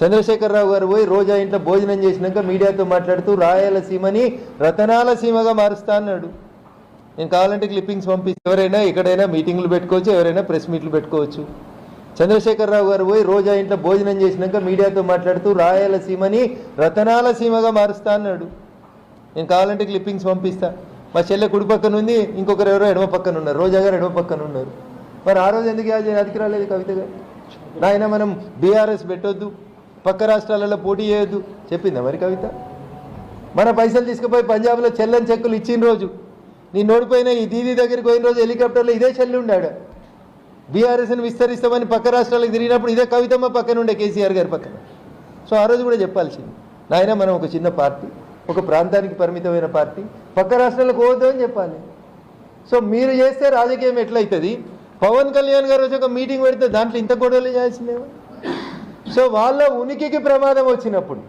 చంద్రశేఖరరావు గారు పోయి రోజా ఇంట్లో భోజనం చేసినాక మీడియాతో మాట్లాడుతూ రాయలసీమని రతనాల సీమగా మారుస్తా అన్నాడు. నేను కావాలంటే క్లిప్పింగ్స్ పంపిస్తే ఎవరైనా ఎక్కడైనా మీటింగ్లు పెట్టుకోవచ్చు, ఎవరైనా ప్రెస్ మీట్లు పెట్టుకోవచ్చు. చంద్రశేఖరరావు గారు పోయి రోజా ఇంట్లో భోజనం చేసినాక మీడియాతో మాట్లాడుతూ రాయలసీమని రతనాల సీమగా మారుస్తా అన్నాడు. నేను కావాలంటే క్లిప్పింగ్స్ పంపిస్తా. మా చెల్లె కుడి పక్కన ఉంది, ఇంకొకరు ఎవరో ఎడమ పక్కన ఉన్నారు, రోజా గారు ఎడమ పక్కన ఉన్నారు. మరి ఆ రోజు ఎందుకు యాదికి రాలేదు కవిత గారు? నాయన మనం బీఆర్ఎస్ పెట్టొద్దు, పక్క రాష్ట్రాలలో పోటీ చేయొద్దు చెప్పిందా మరి కవిత? మన పైసలు తీసుకుపోయి పంజాబ్లో చెల్లని చెక్కులు ఇచ్చిన రోజు, నేను ఓడిపోయిన ఈ దీదీ దగ్గరికి పోయిన రోజు హెలికాప్టర్లో ఇదే చెల్లి ఉండాడు. బీఆర్ఎస్ని విస్తరిస్తామని పక్క రాష్ట్రాలకు తిరిగినప్పుడు ఇదే కవితమ్మ పక్కన ఉండే కేసీఆర్ గారి పక్కన. సో ఆ రోజు కూడా చెప్పాల్సింది, నాయన మనం ఒక చిన్న పార్టీ, ఒక ప్రాంతానికి పరిమితమైన పార్టీ, పక్క రాష్ట్రాలకు పోవద్దు అని చెప్పాలి. సో మీరు చేస్తే రాజకీయం ఎట్లయితుంది? పవన్ కళ్యాణ్ గారు వచ్చి ఒక మీటింగ్ పెడితే దాంట్లో ఇంత గొడవలు చేయాల్సిందేమో. సో వాళ్ళ ఉనికికి ప్రమాదం వచ్చినప్పుడు,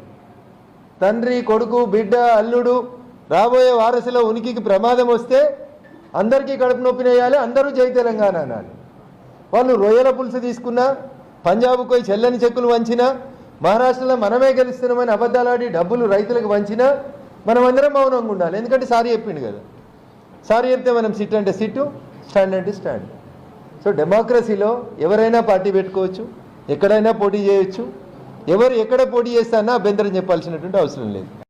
తండ్రి, కొడుకు, బిడ్డ, అల్లుడు, రాబోయే వారసుల ఉనికికి ప్రమాదం వస్తే అందరికీ కడుపు నొప్పిని వేయాలి, అందరూ జై తెలంగాణ అనాలి. వాళ్ళు రొయ్యల పులుసు తీసుకున్నా, పంజాబ్కు పోయి చెల్లని చెక్కులు వంచినా, మహారాష్ట్రలో మనమే గెలుస్తున్నామని అబద్ధాలాడి డబ్బులు రైతులకు వంచినా మనమందరం మౌనంగా ఉండాలి. ఎందుకంటే సారీ చెప్పిండు కదా. సారీ చెప్తే మనం సిట్ అంటే సిట్టు, స్టాండ్ అంటే స్టాండ్. సో డెమోక్రసీలో ఎవరైనా పార్టీ పెట్టుకోవచ్చు, ఎక్కడైనా పోటీ చేయొచ్చు. ఎవరు ఎక్కడ పోటీ చేస్తారన్నా అభ్యంతరం చెప్పాల్సినటువంటి అవసరం లేదు.